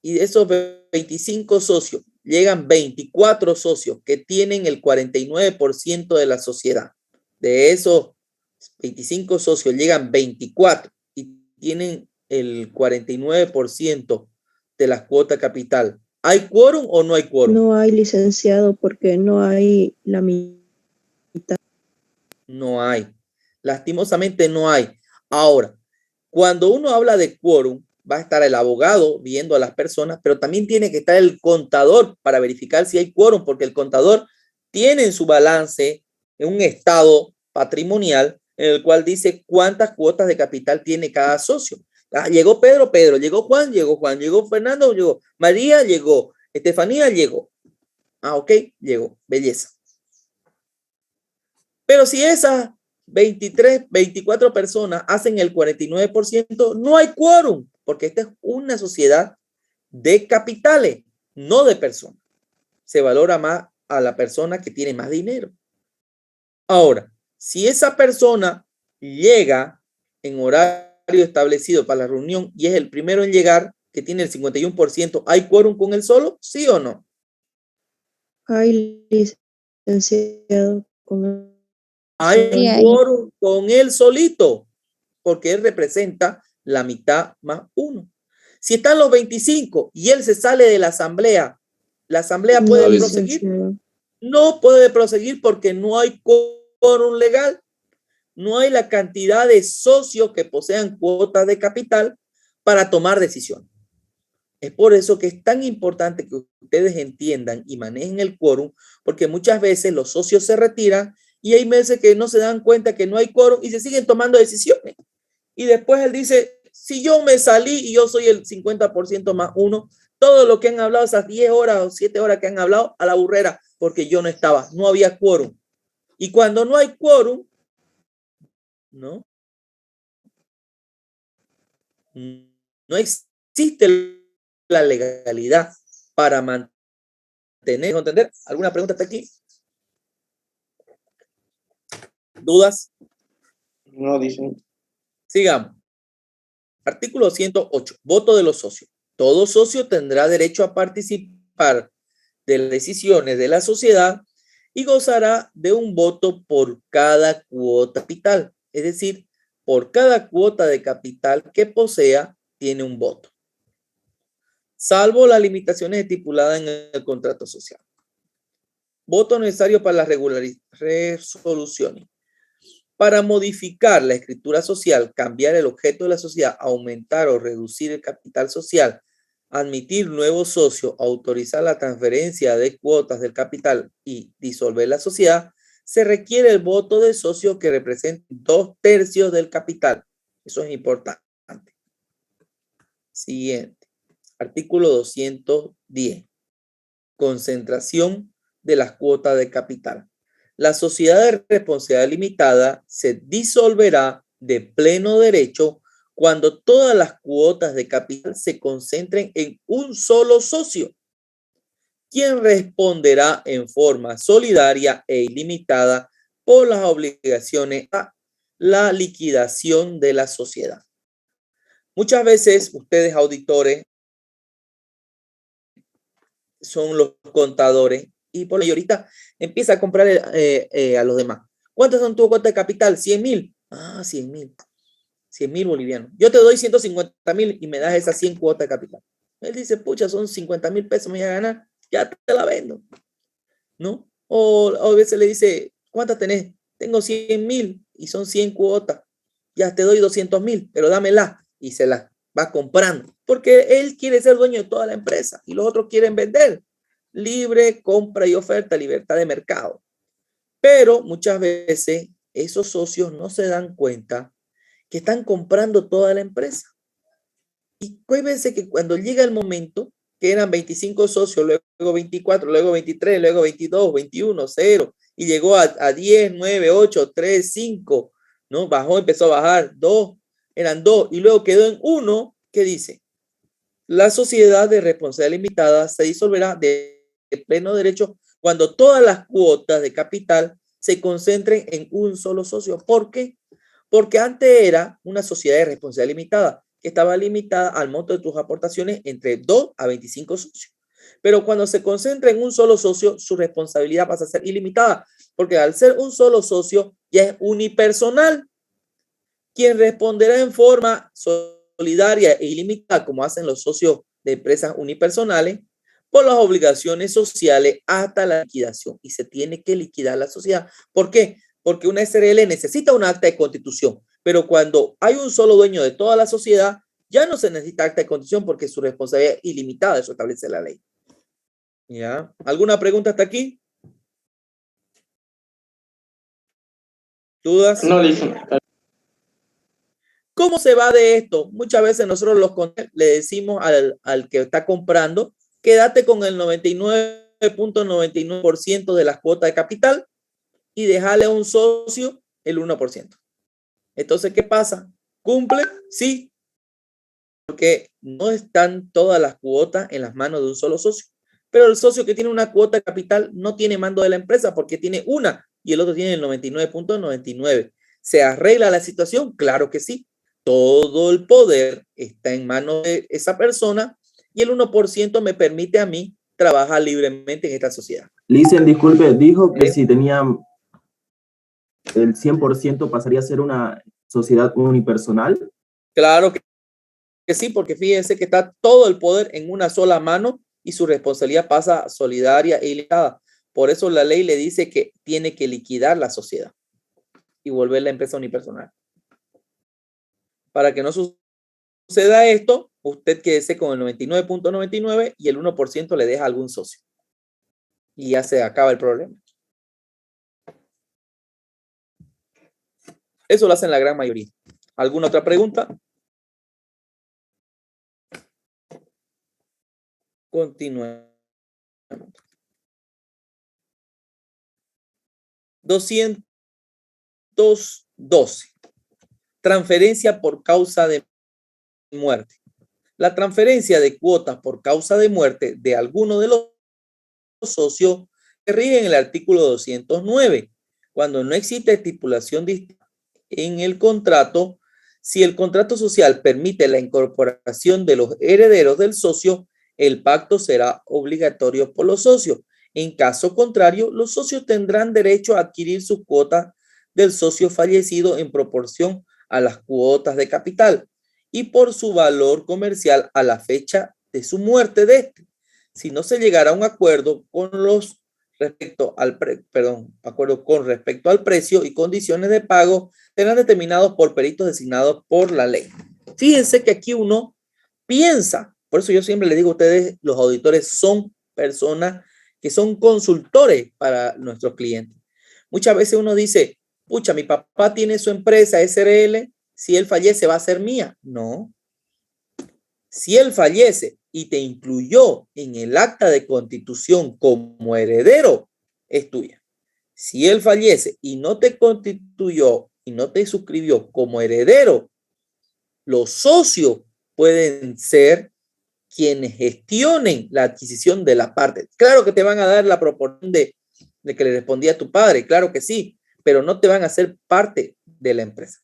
y de esos 25 socios llegan 24 socios que tienen el 49% de la sociedad, de esos 25 socios llegan 24 y tienen el 49% de las cuotas capital, ¿hay quórum o no hay quórum? No hay, licenciado, porque no hay la mitad. No hay. Lastimosamente no hay. Ahora, cuando uno habla de quórum, va a estar el abogado viendo a las personas, pero también tiene que estar el contador para verificar si hay quórum, porque el contador tiene en su balance un estado patrimonial en el cual dice cuántas cuotas de capital tiene cada socio. Ah, llegó Pedro, llegó Juan, llegó Fernando, llegó María, llegó Estefanía, llegó. Ah, ok, llegó, belleza. Pero si esas 23, 24 personas hacen el 49%, no hay quórum, porque esta es una sociedad de capitales, no de personas. Se valora más a la persona que tiene más dinero. Ahora, si esa persona llega en horario establecido para la reunión y es el primero en llegar, que tiene el 51%, ¿hay quórum con él solo? ¿Sí o no? Hay, licenciado, con Hay Sí, hay. quórum con él solito, porque él representa la mitad más uno. Si están los 25 y él se sale de la asamblea puede no, proseguir. licenciado. No puede proseguir porque no hay quórum legal. No hay la cantidad de socios que posean cuotas de capital para tomar decisiones. Es por eso que es tan importante que ustedes entiendan y manejen el quórum, porque muchas veces los socios se retiran y hay meses que no se dan cuenta que no hay quórum y se siguen tomando decisiones. Y después él dice, si yo me salí y yo soy el 50% más uno, todo lo que han hablado, esas 10 horas o 7 horas que han hablado, a la burrera, porque yo no estaba, no había quórum. Y cuando no hay quórum, ¿no? No existe la legalidad para mantener, ¿entender? ¿Alguna pregunta hasta aquí? ¿Dudas? No, dicen. Sigamos. Artículo 108. Voto de los socios. Todo socio tendrá derecho a participar de las decisiones de la sociedad y gozará de un voto por cada cuota capital. Es decir, por cada cuota de capital que posea, tiene un voto, salvo las limitaciones estipuladas en el contrato social. Voto necesario para las resoluciones. Para modificar la escritura social, cambiar el objeto de la sociedad, aumentar o reducir el capital social, admitir nuevos socios, autorizar la transferencia de cuotas del capital y disolver la sociedad, se requiere el voto de socios que representen 2/3 del capital. Eso es importante. Siguiente. Artículo 210. Concentración de las cuotas de capital. La sociedad de responsabilidad limitada se disolverá de pleno derecho cuando todas las cuotas de capital se concentren en un solo socio, quien responderá en forma solidaria e ilimitada por las obligaciones a la liquidación de la sociedad. Muchas veces ustedes, auditores, son los contadores y por mayorita empieza a comprar a los demás. ¿Cuántas son tu cuota de capital? 100,000. Ah, 100,000. 100.000 bolivianos. Yo te doy 150.000 y me das esas 100 cuotas de capital. Él dice, pucha, son 50.000 pesos, me voy a ganar, ya te la vendo, ¿no? O a veces le dice, ¿cuántas tenés? Tengo 100.000 y son 100 cuotas. Ya te doy 200.000, pero dámela. Y se la va comprando. Porque él quiere ser dueño de toda la empresa y los otros quieren vender. Libre compra y oferta, libertad de mercado. Pero muchas veces esos socios no se dan cuenta que están comprando toda la empresa. Y hay veces que cuando llega el momento, que eran 25 socios, luego 24, luego 23, luego 22, 21, 0, y llegó a 10, 9, 8, 3, 5, ¿no? Bajó, empezó a bajar, 2, eran 2, y luego quedó en 1, ¿qué dice? La sociedad de responsabilidad limitada se disolverá de pleno derecho cuando todas las cuotas de capital se concentren en un solo socio. ¿Por qué? Porque antes era una sociedad de responsabilidad limitada, que estaba limitada al monto de tus aportaciones entre 2 a 25 socios. Pero cuando se concentra en un solo socio, su responsabilidad pasa a ser ilimitada, porque al ser un solo socio ya es unipersonal, quien responderá en forma solidaria e ilimitada, como hacen los socios de empresas unipersonales, por las obligaciones sociales hasta la liquidación. Y se tiene que liquidar la sociedad. ¿Por qué? Porque una SRL necesita un acta de constitución, pero cuando hay un solo dueño de toda la sociedad, ya no se necesita acta de constitución porque su responsabilidad es ilimitada, eso establece la ley. ¿Ya? ¿Alguna pregunta hasta aquí? ¿Dudas? No, listo. ¿Cómo se va de esto? Muchas veces nosotros le decimos al que está comprando, quédate con el 99.99% de las cuotas de capital y dejarle a un socio el 1%. Entonces, ¿qué pasa? ¿Cumple? Sí, porque no están todas las cuotas en las manos de un solo socio. Pero el socio que tiene una cuota de capital no tiene mando de la empresa porque tiene una y el otro tiene el 99.99. ¿Se arregla la situación? Claro que sí. Todo el poder está en manos de esa persona y el 1% me permite a mí trabajar libremente en esta sociedad. Listen, disculpe, dijo que si tenía el 100% pasaría a ser una sociedad unipersonal. Claro que sí, porque fíjense que está todo el poder en una sola mano y su responsabilidad pasa solidaria e ilimitada. Por eso la ley le dice que tiene que liquidar la sociedad y volver la empresa unipersonal. Para que no suceda esto, usted quédese con el 99.99 y el 1% le deja a algún socio. Y ya se acaba el problema. Eso lo hacen la gran mayoría. ¿Alguna otra pregunta? Continuemos. 212. Transferencia por causa de muerte. La transferencia de cuotas por causa de muerte de alguno de los socios se rige en el artículo 209. Cuando no existe estipulación en el contrato, si el contrato social permite la incorporación de los herederos del socio, el pacto será obligatorio por los socios. En caso contrario, los socios tendrán derecho a adquirir sus cuotas del socio fallecido en proporción a las cuotas de capital y por su valor comercial a la fecha de su muerte de este. Si no se llegara a un acuerdo con respecto al precio y condiciones de pago, serán determinados por peritos designados por la ley. Fíjense que aquí uno piensa, por eso yo siempre le digo a ustedes, los auditores son personas que son consultores para nuestros clientes. Muchas veces uno dice, pucha, mi papá tiene su empresa SRL, si él fallece va a ser mía. No. Si él fallece y te incluyó en el acta de constitución como heredero, es tuya. Si él fallece y no te constituyó y no te suscribió como heredero, los socios pueden ser quienes gestionen la adquisición de la parte. Claro que te van a dar la proporción de que le respondía a tu padre, claro que sí, pero no te van a hacer parte de la empresa.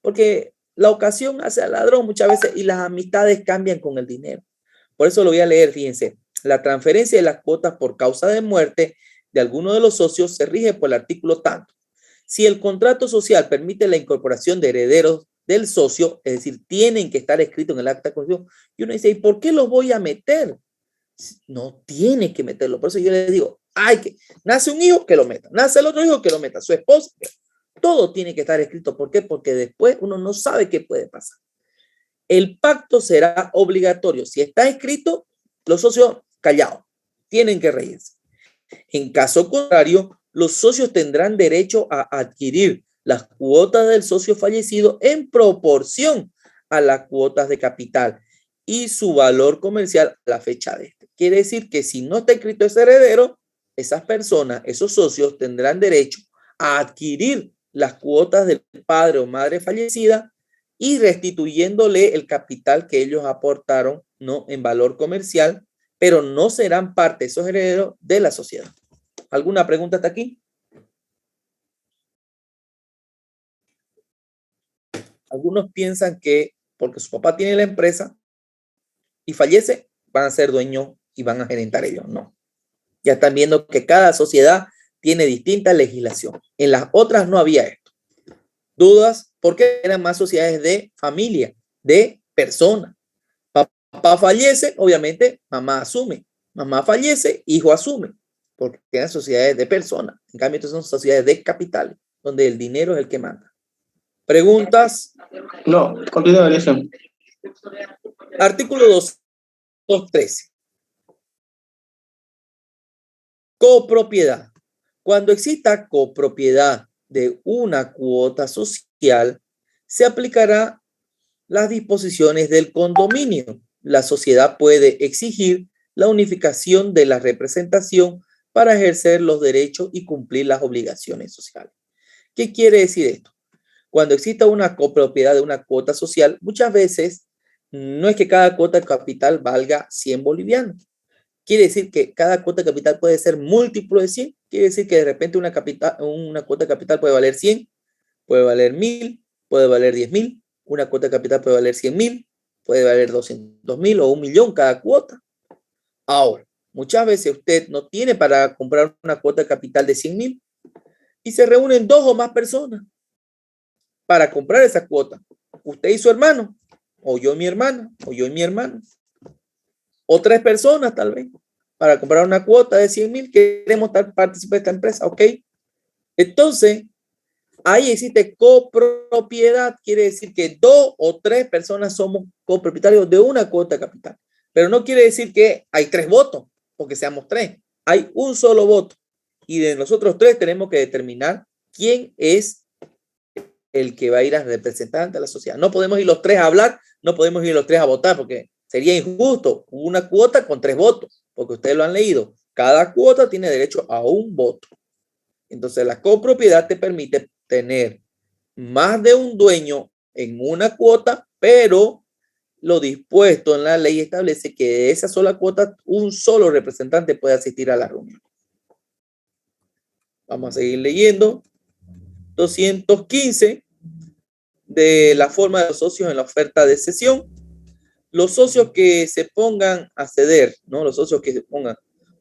Porque la ocasión hace al ladrón muchas veces y las amistades cambian con el dinero. Por eso lo voy a leer, fíjense. La transferencia de las cuotas por causa de muerte de alguno de los socios se rige por el artículo tanto. Si el contrato social permite la incorporación de herederos del socio, es decir, tienen que estar escritos en el acta de constitución. Y uno dice, ¿y por qué los voy a meter? No tiene que meterlo. Por eso yo les digo, nace un hijo, que lo meta. Nace el otro hijo, que lo meta. Su esposa, todo tiene que estar escrito. ¿Por qué? Porque después uno no sabe qué puede pasar. El pacto será obligatorio. Si está escrito, los socios callados tienen que reírse. En caso contrario, los socios tendrán derecho a adquirir las cuotas del socio fallecido en proporción a las cuotas de capital y su valor comercial a la fecha de este. Quiere decir que si no está escrito ese heredero, esas personas, esos socios tendrán derecho a adquirir las cuotas del padre o madre fallecida y restituyéndole el capital que ellos aportaron, ¿no?, en valor comercial, pero no serán parte esos herederos de la sociedad. ¿Alguna pregunta hasta aquí? Algunos piensan que porque su papá tiene la empresa y fallece, van a ser dueños y van a gerentar ellos. No. Ya están viendo que cada sociedad tiene distinta legislación. En las otras no había esto. ¿Dudas? Porque eran más sociedades de familia, de persona. Papá fallece, obviamente, mamá asume. Mamá fallece, hijo asume. Porque eran sociedades de personas. En cambio, estas son sociedades de capitales, donde el dinero es el que manda. ¿Preguntas? No, continúa, Alicia. Artículo 213. Copropiedad. Cuando exista copropiedad de una cuota social, se aplicará las disposiciones del condominio. La sociedad puede exigir la unificación de la representación para ejercer los derechos y cumplir las obligaciones sociales. ¿Qué quiere decir esto? Cuando exista una copropiedad de una cuota social, muchas veces no es que cada cuota de capital valga 100 bolivianos. Quiere decir que cada cuota de capital puede ser múltiplo de 100. Quiere decir que de repente una cuota de capital puede valer 100, puede valer 1000, puede valer 10.000. Una cuota de capital puede valer 100.000, puede valer 200.000 o 1.000.000 cada cuota. Ahora, muchas veces usted no tiene para comprar una cuota de capital de 100.000 y se reúnen 2 o más personas para comprar esa cuota. Usted y su hermano, o yo y mi hermana, o yo y mi hermano, o 3 personas tal vez, para comprar una cuota de 100.000, queremos participar de esta empresa, ¿ok? Entonces, ahí existe copropiedad, quiere decir que 2 o 3 personas somos copropietarios de una cuota de capital, pero no quiere decir que hay 3 votos, porque seamos 3, hay un solo voto, y de nosotros 3 tenemos que determinar quién es el que va a ir a representar ante la sociedad. No podemos ir los 3 a hablar, no podemos ir los 3 a votar, porque sería injusto. Una cuota con 3 votos, porque ustedes lo han leído. Cada cuota tiene derecho a un voto. Entonces, la copropiedad te permite tener más de un dueño en una cuota, pero lo dispuesto en la ley establece que de esa sola cuota, un solo representante puede asistir a la reunión. Vamos a seguir leyendo. 215 de la forma de los socios en la oferta de cesión. Los socios que se pongan a ceder, ¿no? Los socios que se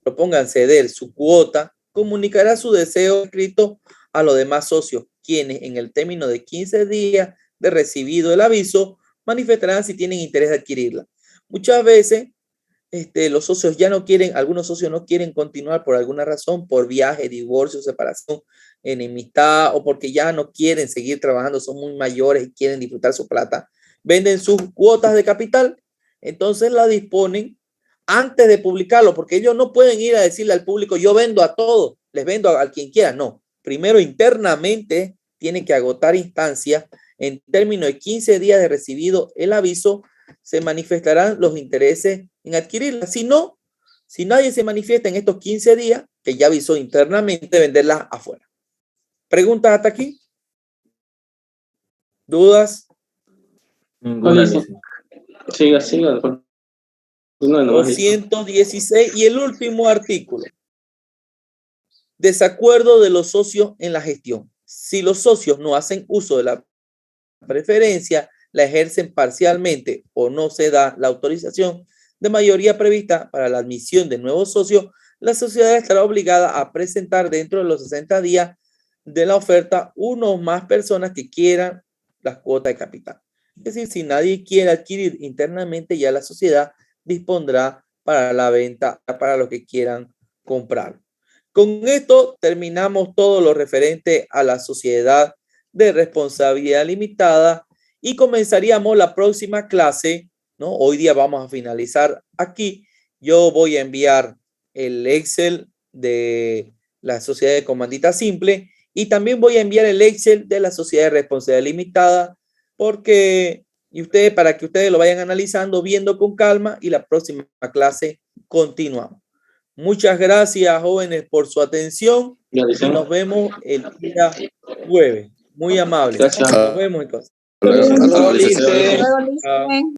propongan ceder su cuota, comunicará su deseo escrito a los demás socios, quienes en el término de 15 días de recibido el aviso, manifestarán si tienen interés de adquirirla. Muchas veces los socios ya no quieren, algunos socios no quieren continuar por alguna razón, por viaje, divorcio, separación, enemistad, o porque ya no quieren seguir trabajando, son muy mayores y quieren disfrutar su plata. Venden sus cuotas de capital, entonces la disponen antes de publicarlo, porque ellos no pueden ir a decirle al público, yo vendo a todos, les vendo a quien quiera. No, primero internamente tienen que agotar instancias. En términos de 15 días de recibido el aviso, se manifestarán los intereses en adquirirla. Si no, si nadie se manifiesta en estos 15 días, que ya avisó internamente, venderlas afuera. ¿Preguntas hasta aquí? ¿Dudas? Ninguna. Siga. 216 y el último artículo. Desacuerdo de los socios en la gestión. Si los socios no hacen uso de la preferencia, la ejercen parcialmente o no se da la autorización de mayoría prevista para la admisión de nuevos socios, la sociedad estará obligada a presentar dentro de los 60 días de la oferta uno o más personas que quieran las cuotas de capital. Es decir, si nadie quiere adquirir internamente, ya la sociedad dispondrá para la venta, para los que quieran comprar. Con esto terminamos todo lo referente a la sociedad de responsabilidad limitada y comenzaríamos la próxima clase, ¿no? Hoy día vamos a finalizar aquí. Yo voy a enviar el Excel de la sociedad de comandita simple y también voy a enviar el Excel de la sociedad de responsabilidad limitada para que ustedes lo vayan analizando, viendo con calma, y la próxima clase continuamos. Muchas gracias, jóvenes, por su atención y nos vemos el día jueves. Muy amable. Gracias. Nos vemos entonces. Hasta luego, Hasta Lice. luego, Lice.